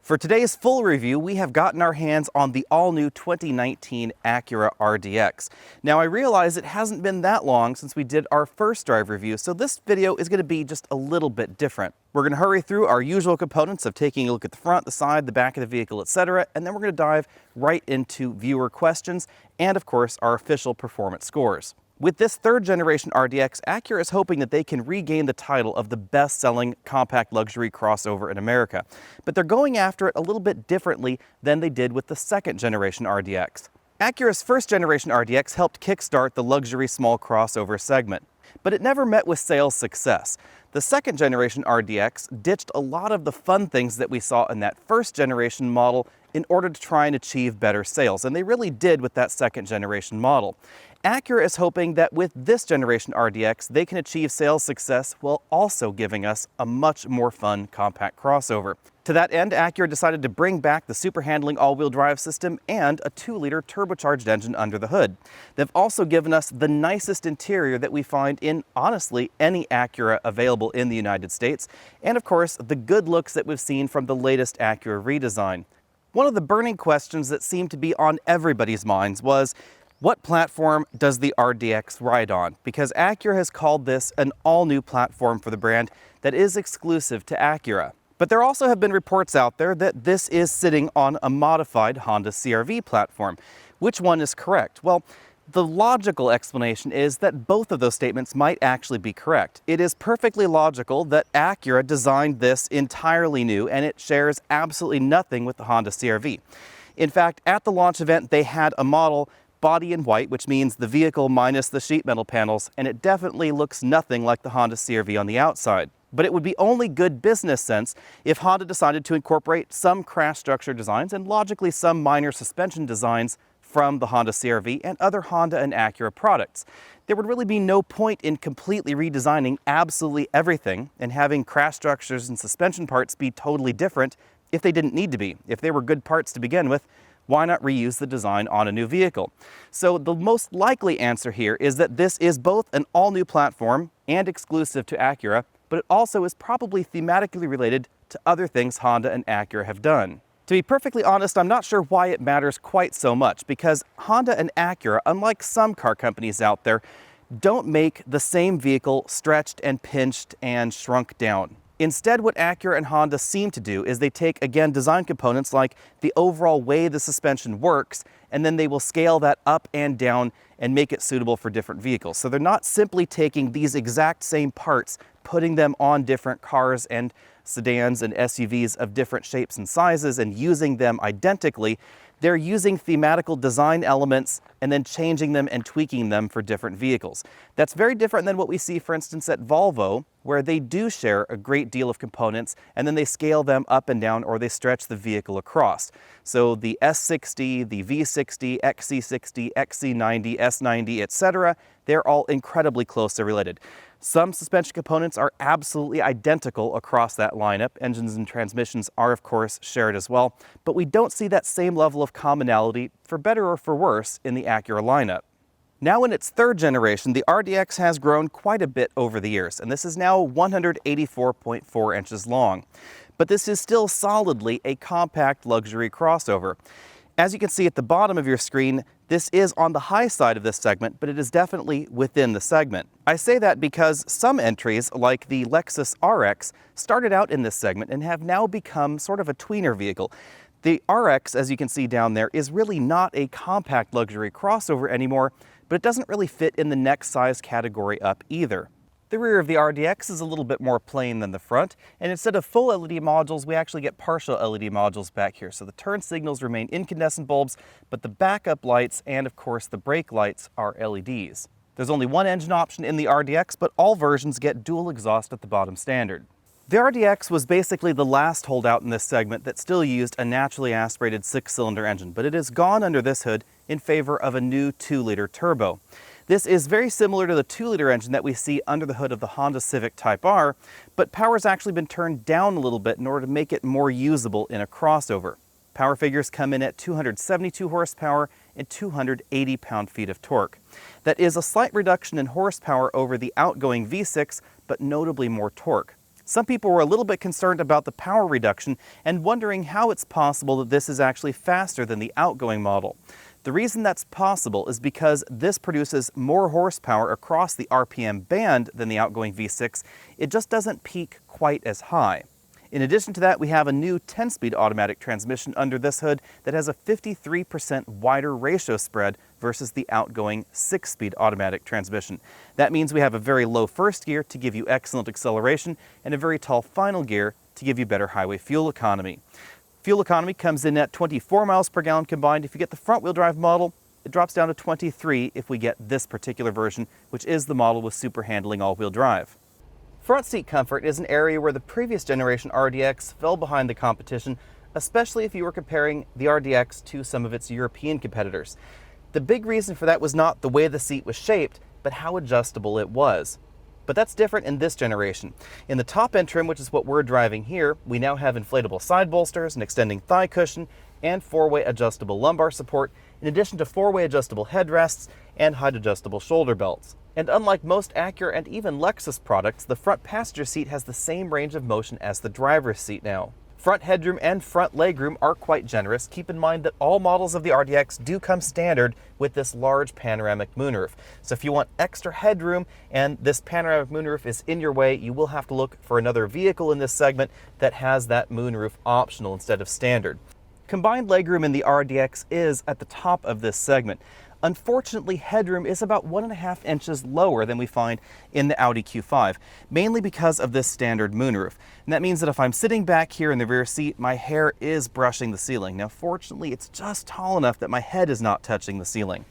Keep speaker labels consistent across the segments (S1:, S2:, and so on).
S1: For today's full review, we have gotten our hands on the all-new 2019 Acura RDX. Now, I realize it hasn't been that long since we did our first drive review, so this video is going to be just a little bit different. We're going to hurry through our usual components of taking a look at the front, the side, the back of the vehicle, etc., and then we're going to dive right into viewer questions and, of course, our official performance scores. With this third-generation RDX, Acura is hoping that they can regain the title of the best-selling compact luxury crossover in America. But they're going after it a little bit differently than they did with the second-generation RDX. Acura's first-generation RDX helped kickstart the luxury small crossover segment, but it never met with sales success. The second-generation RDX ditched a lot of the fun things that we saw in that first-generation model in order to try and achieve better sales, and they really did with that second-generation model. Acura is hoping that with this generation RDX, they can achieve sales success while also giving us a much more fun compact crossover. To that end, Acura decided to bring back the super handling all-wheel drive system and a 2-liter turbocharged engine under the hood. They've also given us the nicest interior that we find in, honestly, any Acura available in the United States, and of course, the good looks that we've seen from the latest Acura redesign. One of the burning questions that seemed to be on everybody's minds was, what platform does the RDX ride on? Because Acura has called this an all-new platform for the brand that is exclusive to Acura. But there also have been reports out there that this is sitting on a modified Honda CR-V platform. Which one is correct? Well, the logical explanation is that both of those statements might actually be correct. It is perfectly logical that Acura designed this entirely new, and it shares absolutely nothing with the Honda CR-V. In fact, at the launch event, they had a model body in white, which means the vehicle minus the sheet metal panels, and it definitely looks nothing like the Honda CR-V on the outside. But it would be only good business sense if Honda decided to incorporate some crash structure designs and logically some minor suspension designs from the Honda CR-V and other Honda and Acura products. There would really be no point in completely redesigning absolutely everything and having crash structures and suspension parts be totally different if they didn't need to be. If they were good parts to begin with, why not reuse the design on a new vehicle? So the most likely answer here is that this is both an all-new platform and exclusive to Acura, but it also is probably thematically related to other things Honda and Acura have done. To be perfectly honest, I'm not sure why it matters quite so much, because Honda and Acura, unlike some car companies out there, don't make the same vehicle stretched and pinched and shrunk down. Instead, what Acura and Honda seem to do is they take, again, design components like the overall way the suspension works, and then they will scale that up and down and make it suitable for different vehicles. So they're not simply taking these exact same parts, putting them on different cars and sedans and SUVs of different shapes and sizes and using them identically. They're using thematical design elements and then changing them and tweaking them for different vehicles. That's very different than what we see, for instance, at Volvo, where they do share a great deal of components and then they scale them up and down or they stretch the vehicle across. So the S60, the V60, XC60, XC90, S90, etc., they're all incredibly closely related. Some suspension components are absolutely identical across that lineup. Engines and transmissions are, of course, shared as well, but we don't see that same level of commonality, for better or for worse, in the Acura lineup. Now in its third generation, the RDX has grown quite a bit over the years, and this is now 184.4 inches long. But this is still solidly a compact luxury crossover. As you can see at the bottom of your screen, this is on the high side of this segment, but it is definitely within the segment. I say that because some entries, like the Lexus RX, started out in this segment and have now become sort of a tweener vehicle. The RX, as you can see down there, is really not a compact luxury crossover anymore, but it doesn't really fit in the next size category up either. The rear of the RDX is a little bit more plain than the front, and instead of full LED modules, we actually get partial LED modules back here. So the turn signals remain incandescent bulbs, but the backup lights and, of course, the brake lights are LEDs. There's only one engine option in the RDX, but all versions get dual exhaust at the bottom standard. The RDX was basically the last holdout in this segment that still used a naturally aspirated 6-cylinder engine, but it has gone under this hood in favor of a new 2-liter turbo. This is very similar to the 2-liter engine that we see under the hood of the Honda Civic Type R, but power's actually been turned down a little bit in order to make it more usable in a crossover. Power figures come in at 272 horsepower and 280 pound-feet of torque. That is a slight reduction in horsepower over the outgoing V6, but notably more torque. Some people were a little bit concerned about the power reduction and wondering how it's possible that this is actually faster than the outgoing model. The reason that's possible is because this produces more horsepower across the RPM band than the outgoing V6. It just doesn't peak quite as high. In addition to that, we have a new 10-speed automatic transmission under this hood that has a 53% wider ratio spread versus the outgoing 6-speed automatic transmission. That means we have a very low first gear to give you excellent acceleration and a very tall final gear to give you better highway fuel economy. Fuel economy comes in at 24 miles per gallon combined. If you get the front-wheel drive model, it drops down to 23 if we get this particular version, which is the model with super handling all-wheel drive. Front seat comfort is an area where the previous generation RDX fell behind the competition, especially if you were comparing the RDX to some of its European competitors. The big reason for that was not the way the seat was shaped, but how adjustable it was. But that's different in this generation. In the top end trim, which is what we're driving here, we now have inflatable side bolsters, an extending thigh cushion, and 4-way adjustable lumbar support, in addition to 4-way adjustable headrests and height adjustable shoulder belts. And unlike most Acura and even Lexus products, the front passenger seat has the same range of motion as the driver's seat now. Front headroom and front legroom are quite generous. Keep in mind that all models of the RDX do come standard with this large panoramic moonroof. So if you want extra headroom and this panoramic moonroof is in your way, you will have to look for another vehicle in this segment that has that moonroof optional instead of standard. Combined legroom in the RDX is at the top of this segment. Unfortunately, headroom is about 1.5 inches lower than we find in the Audi Q5, mainly because of this standard moonroof. And that means that if I'm sitting back here in the rear seat, my hair is brushing the ceiling. Now, fortunately, it's just tall enough that my head is not touching the ceiling.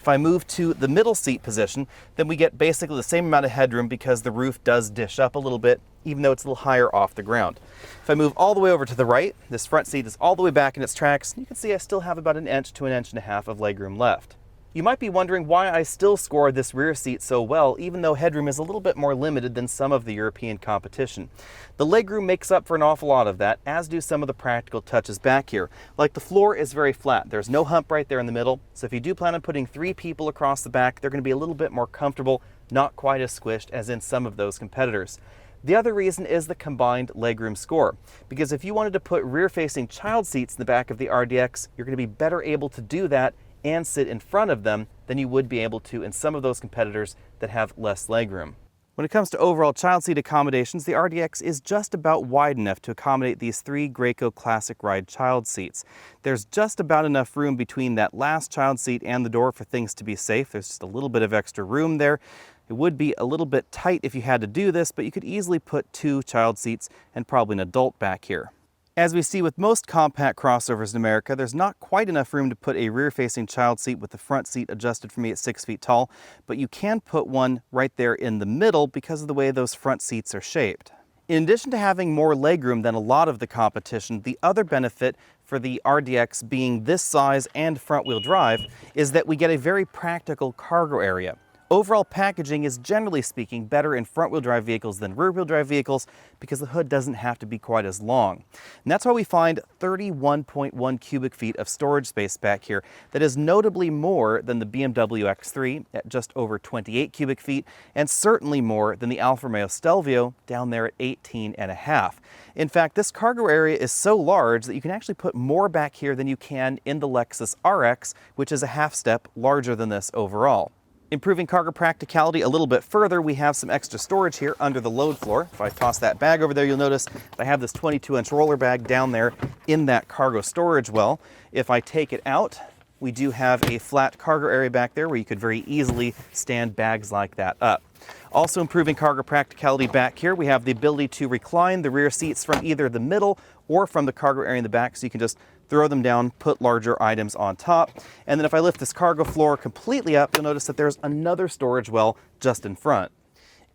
S1: If I move to the middle seat position, then we get basically the same amount of headroom because the roof does dish up a little bit, even though it's a little higher off the ground. If I move all the way over to the right, this front seat is all the way back in its tracks. You can see I still have about 1 inch to 1.5 inches of legroom left. You might be wondering why I still score this rear seat so well, even though headroom is a little bit more limited than some of the European competition. The legroom makes up for an awful lot of that, as do some of the practical touches back here. Like the floor is very flat. There's no hump right there in the middle, so if you do plan on putting 3 people across the back, they're going to be a little bit more comfortable, not quite as squished as in some of those competitors. The other reason is the combined legroom score, because if you wanted to put rear-facing child seats in the back of the RDX, you're going to be better able to do that and sit in front of them than you would be able to in some of those competitors that have less legroom. When it comes to overall child seat accommodations, the RDX is just about wide enough to accommodate these 3 Graco Classic Ride child seats. There's just about enough room between that last child seat and the door for things to be safe. There's just a little bit of extra room there. It would be a little bit tight if you had to do this, but you could easily put 2 child seats and probably an adult back here. As we see with most compact crossovers in America, there's not quite enough room to put a rear-facing child seat with the front seat adjusted for me at 6 feet tall, but you can put one right there in the middle because of the way those front seats are shaped. In addition to having more legroom than a lot of the competition, the other benefit for the RDX being this size and front-wheel drive is that we get a very practical cargo area. Overall packaging is, generally speaking, better in front-wheel drive vehicles than rear-wheel drive vehicles because the hood doesn't have to be quite as long. And that's why we find 31.1 cubic feet of storage space back here. That is notably more than the BMW X3 at just over 28 cubic feet, and certainly more than the Alfa Romeo Stelvio down there at 18.5. In fact, this cargo area is so large that you can actually put more back here than you can in the Lexus RX, which is a half step larger than this overall. Improving cargo practicality a little bit further, we have some extra storage here under the load floor. If I toss that bag over there, you'll notice that I have this 22-inch roller bag down there in that cargo storage well. If I take it out, we do have a flat cargo area back there where you could very easily stand bags like that up. Also improving cargo practicality back here, we have the ability to recline the rear seats from either the middle or from the cargo area in the back, so you can just throw them down, put larger items on top. And then if I lift this cargo floor completely up, you'll notice that there's another storage well just in front.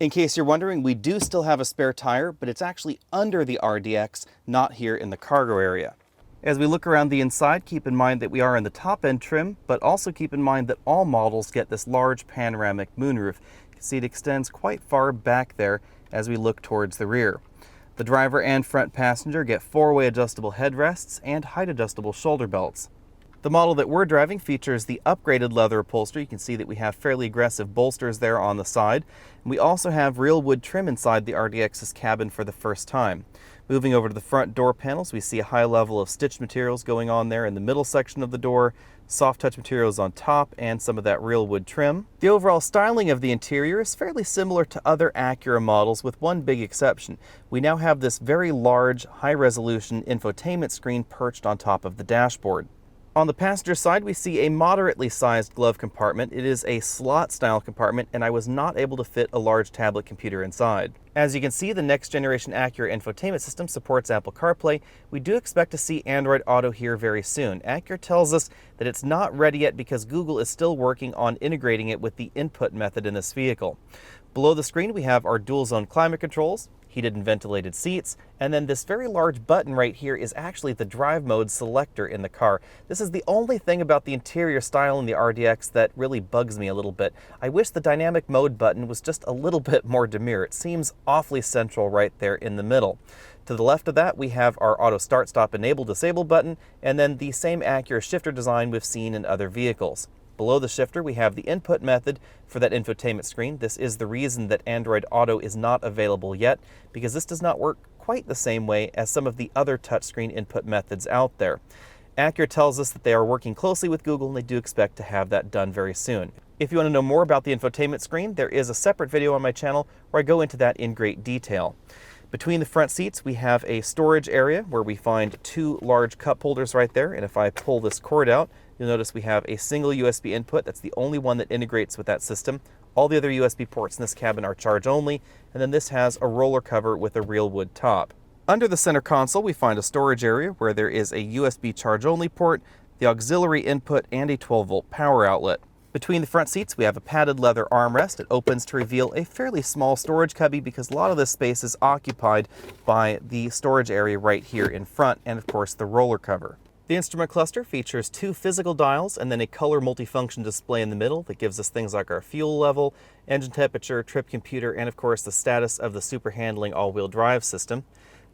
S1: In case you're wondering, we do still have a spare tire, but it's actually under the RDX, not here in the cargo area. As we look around the inside, keep in mind that we are in the top end trim, but also keep in mind that all models get this large panoramic moonroof. You can see it extends quite far back there as we look towards the rear. The driver and front passenger get 4-way adjustable headrests and height adjustable shoulder belts. The model that we're driving features the upgraded leather upholstery. You can see that we have fairly aggressive bolsters there on the side. And we also have real wood trim inside the RDX's cabin for the first time. Moving over to the front door panels, we see a high level of stitched materials going on there in the middle section of the door, soft touch materials on top, and some of that real wood trim. The overall styling of the interior is fairly similar to other Acura models, with one big exception. We now have this very large, high-resolution infotainment screen perched on top of the dashboard. On the passenger side, we see a moderately sized glove compartment. It is a slot-style compartment, and I was not able to fit a large tablet computer inside. As you can see, the next generation Acura infotainment system supports Apple CarPlay. We do expect to see Android Auto here very soon. Acura tells us that it's not ready yet because Google is still working on integrating it with the input method in this vehicle. Below the screen, we have our dual-zone climate controls, heated and ventilated seats, and then this very large button right here is actually the drive mode selector in the car. This is the only thing about the interior style in the RDX that really bugs me a little bit. I wish the dynamic mode button was just a little bit more demure. It seems awfully central right there in the middle. To the left of that, we have our auto start stop enable disable button, and then the same Acura shifter design we've seen in other vehicles. Below the shifter, we have the input method for that infotainment screen. This is the reason that Android Auto is not available yet, because this does not work quite the same way as some of the other touchscreen input methods out there. Acura tells us that they are working closely with Google, and they do expect to have that done very soon. If you want to know more about the infotainment screen, there is a separate video on my channel where I go into that in great detail. Between the front seats, we have a storage area where we find two large cup holders right there, and if I pull this cord out, you'll notice we have a single USB input. That's the only one that integrates with that system. All the other USB ports in this cabin are charge only, and then this has a roller cover with a real wood top. Under the center console, we find a storage area where there is a USB charge only port, the auxiliary input, and a 12-volt power outlet. Between the front seats, we have a padded leather armrest. It opens to reveal a fairly small storage cubby because a lot of this space is occupied by the storage area right here in front, and of course the roller cover. The instrument cluster features two physical dials and then a color multifunction display in the middle that gives us things like our fuel level, engine temperature, trip computer, and of course the status of the super handling all-wheel drive system.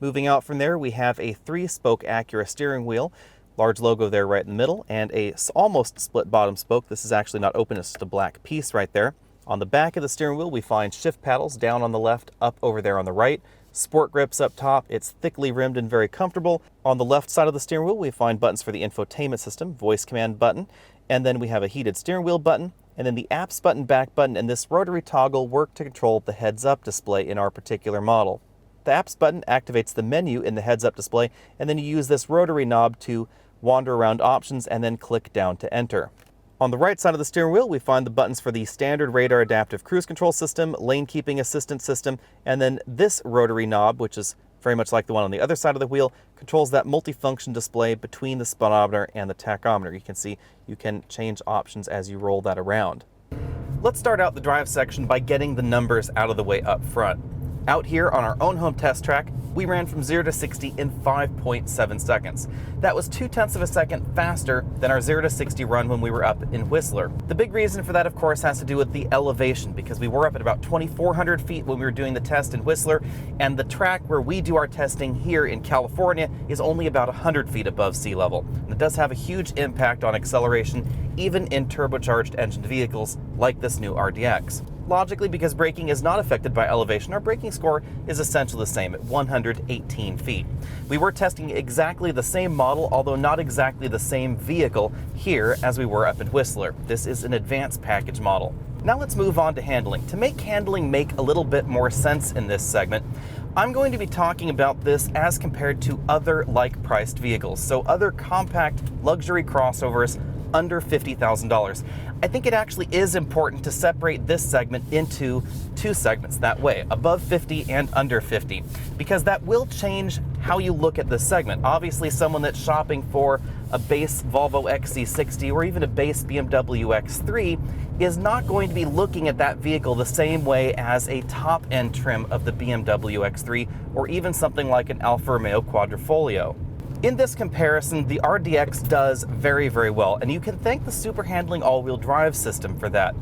S1: Moving out from there, we have a 3-spoke Acura steering wheel, large logo there right in the middle, and a almost split bottom spoke. This is actually not open, it's just a black piece right there. On the back of the steering wheel, we find shift paddles down on the left, up over there on the right. Sport grips up top. It's thickly rimmed and very comfortable. On the left side of the steering wheel, we find buttons for the infotainment system, voice command button, and then we have a heated steering wheel button, and then the apps button, back button, and this rotary toggle work to control the heads-up display in our particular model. The apps button activates the menu in the heads-up display, and then you use this rotary knob to wander around options and then click down to enter. On the right side of the steering wheel, we find the buttons for the standard radar adaptive cruise control system, lane keeping assistance system, and then this rotary knob, which is very much like the one on the other side of the wheel, controls that multifunction display between the speedometer and the tachometer. You can see you can change options as you roll that around. Let's start out the drive section by getting the numbers out of the way up front. Out here on our own home test track, we ran from 0 to 60 in 5.7 seconds. That was 0.2 of a second faster than our 0 to 60 run when we were up in Whistler. The big reason for that, of course, has to do with the elevation, because we were up at about 2,400 feet when we were doing the test in Whistler, and the track where we do our testing here in California is only about 100 feet above sea level. And it does have a huge impact on acceleration, even in turbocharged engined vehicles like this new RDX. Logically, because braking is not affected by elevation, our braking score is essentially the same at 118 feet. We were testing exactly the same model, although not exactly the same vehicle here as we were up in Whistler. This is an advanced package model. Now let's move on to handling. To make handling make a little bit more sense in this segment, I'm going to be talking about this as compared to other like-priced vehicles, so other compact luxury crossovers under $50,000. I think it actually is important to separate this segment into two segments that way, above 50 and under 50, because that will change how you look at this segment. Obviously, someone that's shopping for a base Volvo XC60 or even a base BMW X3 is not going to be looking at that vehicle the same way as a top-end trim of the BMW X3 or even something like an Alfa Romeo Quadrifoglio. In this comparison, the RDX does very, very well, and you can thank the super handling all-wheel drive system for that.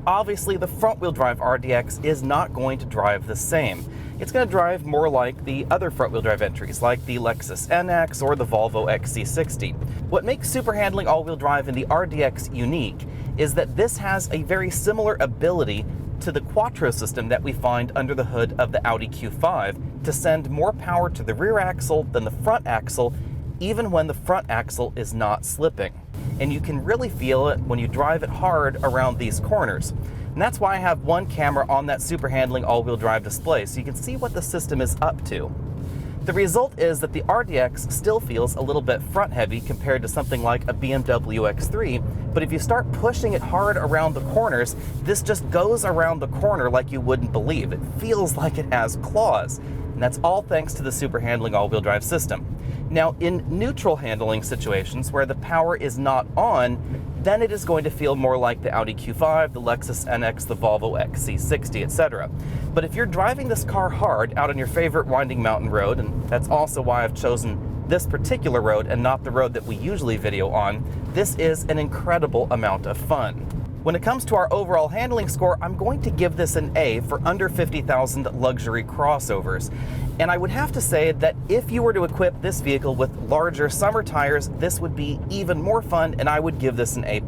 S1: obviously the front-wheel drive RDX is not going to drive the same. It's going to drive more like the other front-wheel drive entries, like the Lexus NX or the Volvo XC60. What makes super handling all-wheel drive in the RDX unique is that this has a very similar ability to the Quattro system that we find under the hood of the Audi Q5 to send more power to the rear axle than the front axle, even when the front axle is not slipping. And you can really feel it when you drive it hard around these corners. And that's why I have one camera on that super handling all-wheel drive display, so you can see what the system is up to. The result is that the RDX still feels a little bit front heavy compared to something like a BMW X3, but if you start pushing it hard around the corners, this just goes around the corner like you wouldn't believe. It feels like it has claws, and that's all thanks to the super handling all-wheel drive system. Now, in neutral handling situations where the power is not on, then it is going to feel more like the Audi Q5, the Lexus NX, the Volvo XC60, etc. But if you're driving this car hard out on your favorite winding mountain road, and that's also why I've chosen this particular road and not the road that we usually video on, this is an incredible amount of fun. When it comes to our overall handling score, I'm going to give this an A for under 50,000 luxury crossovers. And I would have to say that if you were to equip this vehicle with larger summer tires, this would be even more fun, and I would give this an A+,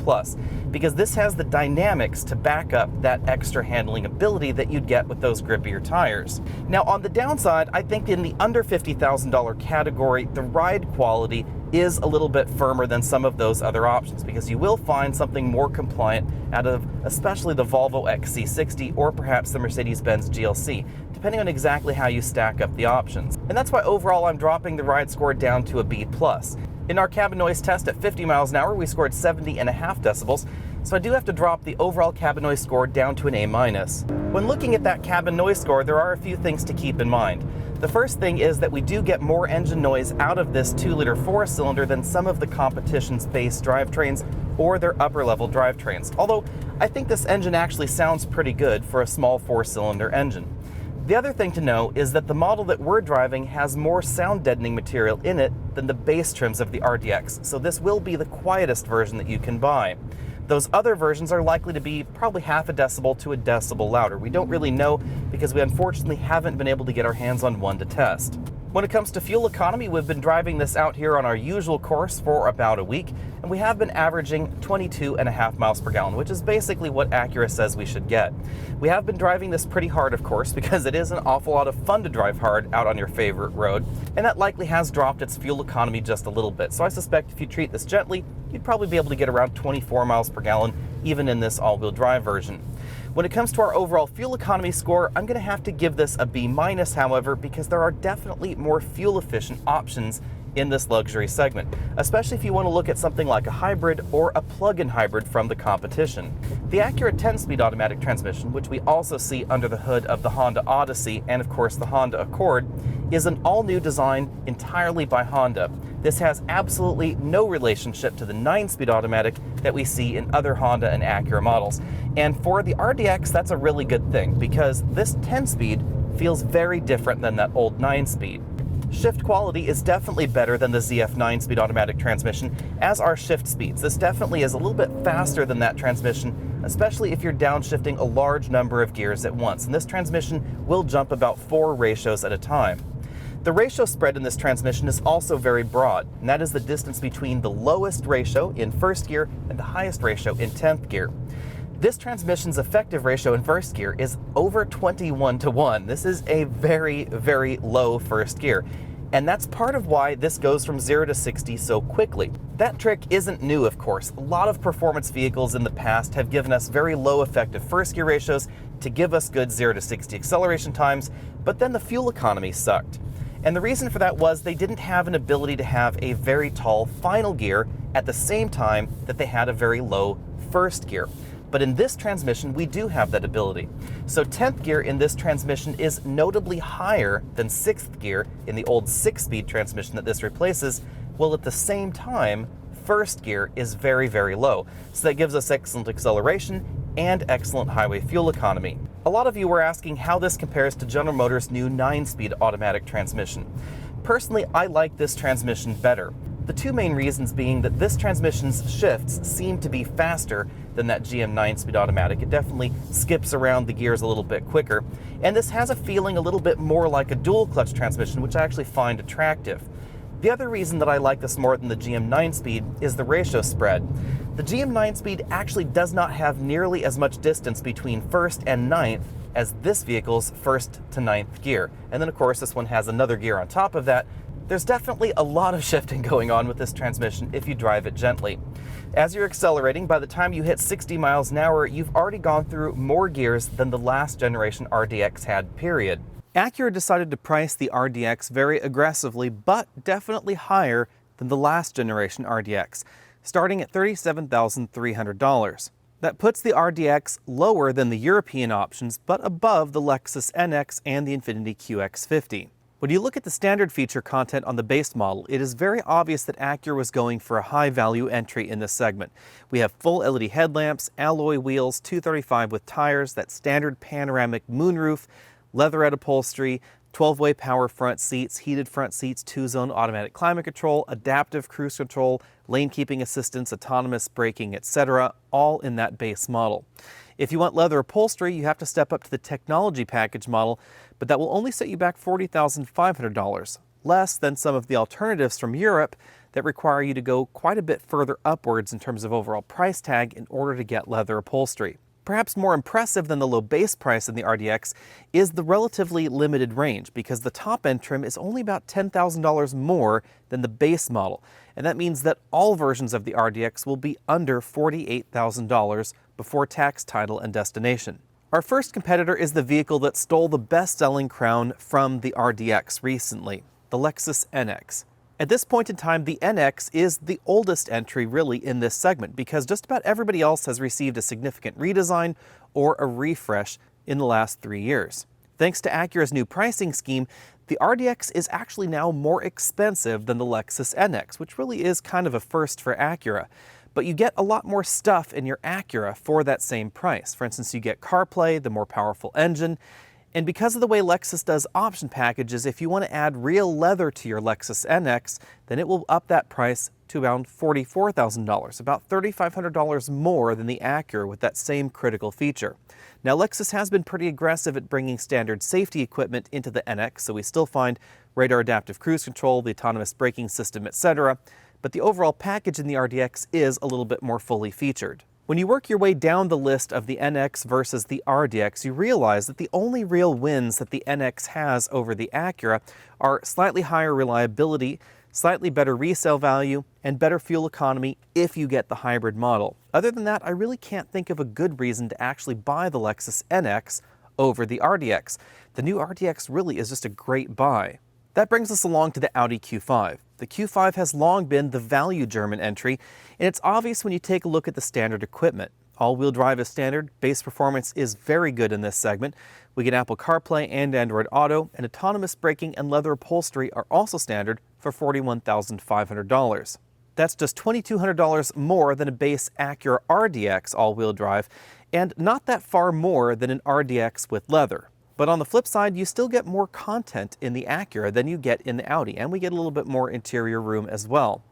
S1: because this has the dynamics to back up that extra handling ability that you'd get with those grippier tires. Now, on the downside, I think in the under $50,000 category, the ride quality is a little bit firmer than some of those other options, because you will find something more compliant out of especially the Volvo XC60 or perhaps the Mercedes-Benz GLC, depending on exactly how you stack up the options. And that's why overall I'm dropping the ride score down to a B+. In our cabin noise test at 50 miles an hour, we scored 70.5 decibels, so I do have to drop the overall cabin noise score down to an A-. When looking at that cabin noise score, there are a few things to keep in mind. The first thing is that we do get more engine noise out of this 2-liter 4-cylinder than some of the competition's base drivetrains or their upper-level drivetrains, although I think this engine actually sounds pretty good for a small 4-cylinder engine. The other thing to know is that the model that we're driving has more sound deadening material in it than the base trims of the RDX, so this will be the quietest version that you can buy. Those other versions are likely to be probably half a decibel to a decibel louder. We don't really know because we unfortunately haven't been able to get our hands on one to test. When it comes to fuel economy, we've been driving this out here on our usual course for about a week, and we have been averaging 22.5 miles per gallon, which is basically what Acura says we should get. We have been driving this pretty hard, of course, because it is an awful lot of fun to drive hard out on your favorite road, and that likely has dropped its fuel economy just a little bit. So I suspect if you treat this gently, you'd probably be able to get around 24 miles per gallon, even in this all-wheel drive version. When it comes to our overall fuel economy score, I'm going to have to give this a B-, however, because there are definitely more fuel-efficient options in this luxury segment, especially if you want to look at something like a hybrid or a plug-in hybrid from the competition. The Acura 10-speed automatic transmission, which we also see under the hood of the Honda Odyssey and of course the Honda Accord, is an all-new design entirely by Honda. This has absolutely no relationship to the 9-speed automatic that we see in other Honda and Acura models. And for the RDX, that's a really good thing, because this 10-speed feels very different than that old 9-speed. Shift quality is definitely better than the ZF 9-speed automatic transmission, as are shift speeds. This definitely is a little bit faster than that transmission, especially if you're downshifting a large number of gears at once. And this transmission will jump about 4 ratios at a time. The ratio spread in this transmission is also very broad, and that is the distance between the lowest ratio in first gear and the highest ratio in 10th gear. This transmission's effective ratio in first gear is over 21:1. This is a very, very low first gear, and that's part of why this goes from 0 to 60 so quickly. That trick isn't new, of course. A lot of performance vehicles in the past have given us very low effective first gear ratios to give us good 0 to 60 acceleration times, but then the fuel economy sucked. And the reason for that was they didn't have an ability to have a very tall final gear at the same time that they had a very low first gear. But in this transmission, we do have that ability. So 10th gear in this transmission is notably higher than 6th gear in the old 6-speed transmission that this replaces, while at the same time, first gear is very, very low. So that gives us excellent acceleration and excellent highway fuel economy. A lot of you were asking how this compares to General Motors' new 9-speed automatic transmission. Personally, I like this transmission better. The two main reasons being that this transmission's shifts seem to be faster than that GM 9-speed automatic. It definitely skips around the gears a little bit quicker, and this has a feeling a little bit more like a dual clutch transmission, which I actually find attractive. The other reason that I like this more than the GM 9-speed is the ratio spread. The GM 9-speed actually does not have nearly as much distance between first and ninth as this vehicle's first to ninth gear. And then of course this one has another gear on top of that. There's definitely a lot of shifting going on with this transmission if you drive it gently. As you're accelerating, by the time you hit 60 miles an hour, you've already gone through more gears than the last generation RDX had, period. Acura decided to price the RDX very aggressively, but definitely higher than the last generation RDX, starting at $37,300. That puts the RDX lower than the European options, but above the Lexus NX and the Infiniti QX50. When you look at the standard feature content on the base model, it is very obvious that Acura was going for a high-value entry in this segment. We have full LED headlamps, alloy wheels, 235 with tires, that standard panoramic moonroof, leatherette upholstery, 12-way power front seats, heated front seats, 2-zone automatic climate control, adaptive cruise control, lane keeping assistance, autonomous braking, etc., all in that base model. If you want leather upholstery, you have to step up to the technology package model, but that will only set you back $40,500, less than some of the alternatives from Europe that require you to go quite a bit further upwards in terms of overall price tag in order to get leather upholstery. Perhaps more impressive than the low base price in the RDX is the relatively limited range, because the top-end trim is only about $10,000 more than the base model, and that means that all versions of the RDX will be under $48,000 before tax, title, and destination. Our first competitor is the vehicle that stole the best-selling crown from the RDX recently, the Lexus NX. At this point in time, the NX is the oldest entry really in this segment, because just about everybody else has received a significant redesign or a refresh in the last 3 years. Thanks to Acura's new pricing scheme, the RDX is actually now more expensive than the Lexus NX, which really is kind of a first for Acura. But you get a lot more stuff in your Acura for that same price. For instance, you get CarPlay, the more powerful engine, and because of the way Lexus does option packages, if you want to add real leather to your Lexus NX, then it will up that price to around $44,000, about $3,500 more than the Acura with that same critical feature. Now, Lexus has been pretty aggressive at bringing standard safety equipment into the NX, so we still find radar adaptive cruise control, the autonomous braking system, etc., but the overall package in the RDX is a little bit more fully featured. When you work your way down the list of the NX versus the RDX, you realize that the only real wins that the NX has over the Acura are slightly higher reliability, slightly better resale value, and better fuel economy if you get the hybrid model. Other than that, I really can't think of a good reason to actually buy the Lexus NX over the RDX. The new RDX really is just a great buy. That brings us along to the Audi Q5. The Q5 has long been the value German entry, and it's obvious when you take a look at the standard equipment. All-wheel drive is standard, base performance is very good in this segment. We get Apple CarPlay and Android Auto, and autonomous braking and leather upholstery are also standard for $41,500. That's just $2,200 more than a base Acura RDX all-wheel drive, and not that far more than an RDX with leather. But on the flip side, you still get more content in the Acura than you get in the Audi, and we get a little bit more interior room as well.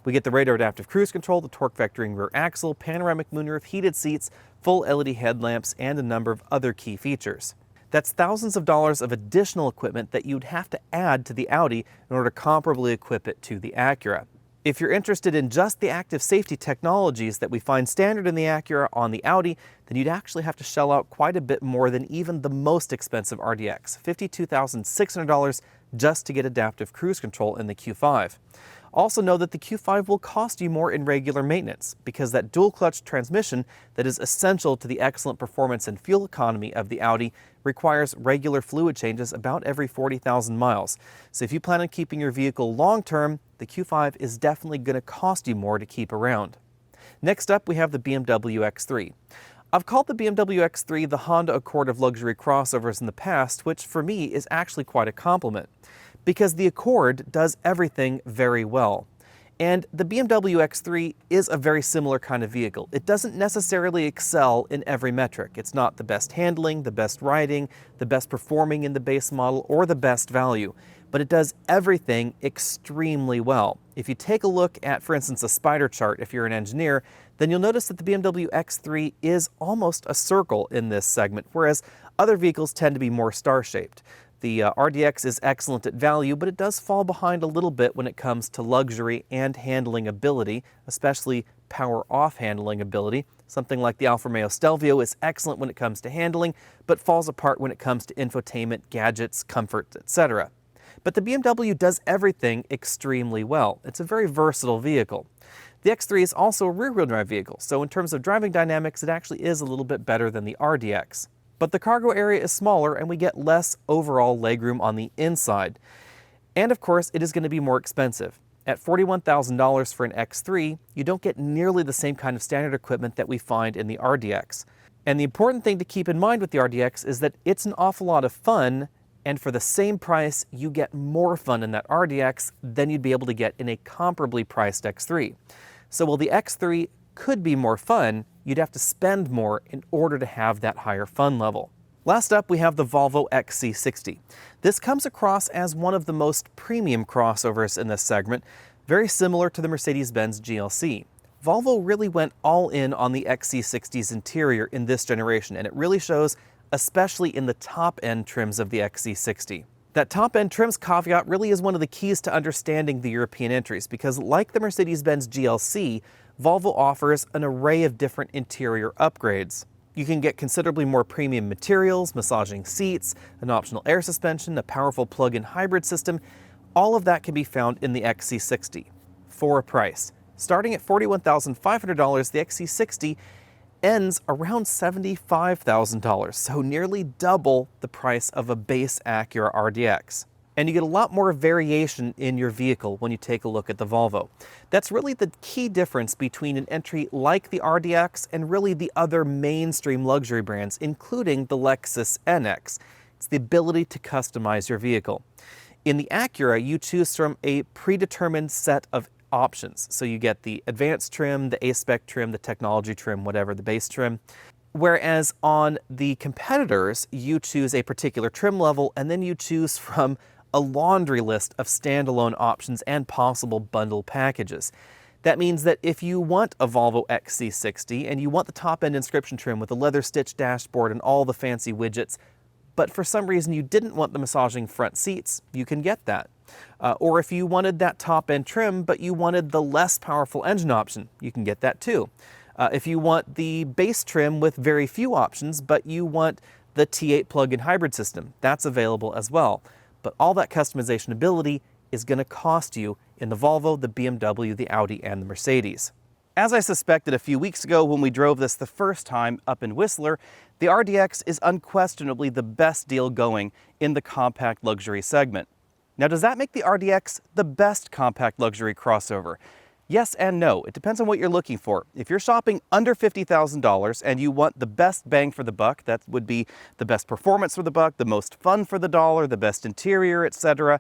S1: We get the radar adaptive cruise control, the torque vectoring rear axle, panoramic moonroof, heated seats, full LED headlamps, and a number of other key features. That's thousands of dollars of additional equipment that you'd have to add to the Audi in order to comparably equip it to the Acura. If you're interested in just the active safety technologies that we find standard in the Acura on the Audi, then you'd actually have to shell out quite a bit more than even the most expensive RDX, $52,600 just to get adaptive cruise control in the Q5. Also know that the Q5 will cost you more in regular maintenance, because that dual-clutch transmission that is essential to the excellent performance and fuel economy of the Audi requires regular fluid changes about every 40,000 miles. So if you plan on keeping your vehicle long-term, the Q5 is definitely going to cost you more to keep around. Next up, we have the BMW X3. I've called the BMW X3 the Honda Accord of luxury crossovers in the past, which for me is actually quite a compliment, because the Accord does everything very well. And the BMW X3 is a very similar kind of vehicle. It doesn't necessarily excel in every metric. It's not the best handling, the best riding, the best performing in the base model, or the best value. but it does everything extremely well. If you take a look at, for instance, a spider chart, if you're an engineer, then you'll notice that the BMW X3 is almost a circle in this segment, whereas other vehicles tend to be more star-shaped. The RDX is excellent at value, but it does fall behind a little bit when it comes to luxury and handling ability, especially power-off handling ability. Something like the Alfa Romeo Stelvio is excellent when it comes to handling, but falls apart when it comes to infotainment, gadgets, comfort, etc. But the BMW does everything extremely well. It's a very versatile vehicle. The X3 is also a rear-wheel drive vehicle, so in terms of driving dynamics, it actually is a little bit better than the RDX. But the cargo area is smaller and we get less overall legroom on the inside. And of course, it is going to be more expensive. At $41,000 for an X3, you don't get nearly the same kind of standard equipment that we find in the RDX. And the important thing to keep in mind with the RDX is that it's an awful lot of fun, and for the same price, you get more fun in that RDX than you'd be able to get in a comparably priced X3. So while the X3 could be more fun, you'd have to spend more in order to have that higher fun level. Last up, we have the Volvo XC60. This comes across as one of the most premium crossovers in this segment, very similar to the Mercedes-Benz GLC. Volvo really went all in on the XC60's interior in this generation, and it really shows, especially in the top-end trims of the XC60. That top-end trims caveat really is one of the keys to understanding the European entries, because like the Mercedes-Benz GLC, Volvo offers an array of different interior upgrades. You can get considerably more premium materials, massaging seats, an optional air suspension, a powerful plug-in hybrid system. All of that can be found in the XC60 for a price. Starting at $41,500, the XC60 ends around $75,000, so nearly double the price of a base Acura RDX. And you get a lot more variation in your vehicle when you take a look at the Volvo. That's really the key difference between an entry like the RDX and really the other mainstream luxury brands, including the Lexus NX. It's the ability to customize your vehicle. In the Acura, you choose from a predetermined set of options. So you get the advanced trim, the A-Spec trim, the technology trim, whatever, the base trim. Whereas on the competitors, you choose a particular trim level and then you choose from a laundry list of standalone options and possible bundle packages. That means that if you want a Volvo XC60 and you want the top-end inscription trim with a leather-stitched dashboard and all the fancy widgets, but for some reason you didn't want the massaging front seats, you can get that. Or if you wanted that top-end trim, but you wanted the less powerful engine option, you can get that too. If you want the base trim with very few options, but you want the T8 plug-in hybrid system, that's available as well. But all that customization ability is going to cost you in the Volvo, the BMW, the Audi, and the Mercedes. As I suspected a few weeks ago when we drove this the first time up in Whistler, the RDX is unquestionably the best deal going in the compact luxury segment. Now, does that make the RDX the best compact luxury crossover? Yes and no. It depends on what you're looking for. If you're shopping under $50,000 and you want the best bang for the buck, that would be the best performance for the buck, the most fun for the dollar, the best interior, etc.,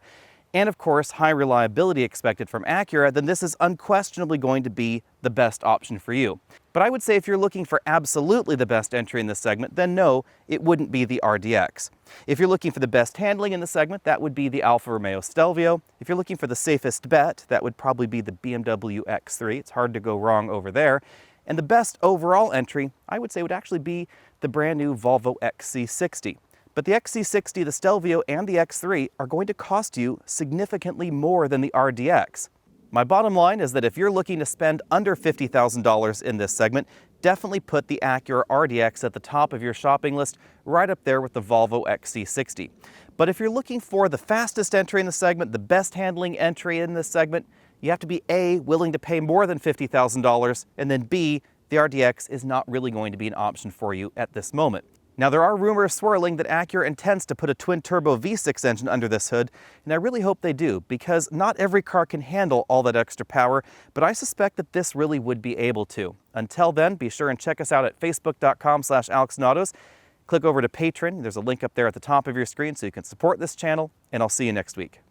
S1: and of course high reliability expected from Acura, then this is unquestionably going to be the best option for you. But I would say if you're looking for absolutely the best entry in this segment, then no, it wouldn't be the RDX. If you're looking for the best handling in the segment, that would be the Alfa Romeo Stelvio. If you're looking for the safest bet, that would probably be the BMW X3. It's hard to go wrong over there. And the best overall entry, I would say, would actually be the brand new Volvo XC60. But the XC60, the Stelvio, and the X3 are going to cost you significantly more than the RDX. My bottom line is that if you're looking to spend under $50,000 in this segment, definitely put the Acura RDX at the top of your shopping list, right up there with the Volvo XC60. But if you're looking for the fastest entry in the segment, the best handling entry in this segment, you have to be A, willing to pay more than $50,000, and then B, the RDX is not really going to be an option for you at this moment. Now, there are rumors swirling that Acura intends to put a twin-turbo V6 engine under this hood, and I really hope they do, because not every car can handle all that extra power, but I suspect that this really would be able to. Until then, be sure and check us out at facebook.com/AlexandAutos. Click over to Patreon. There's a link up there at the top of your screen so you can support this channel, and I'll see you next week.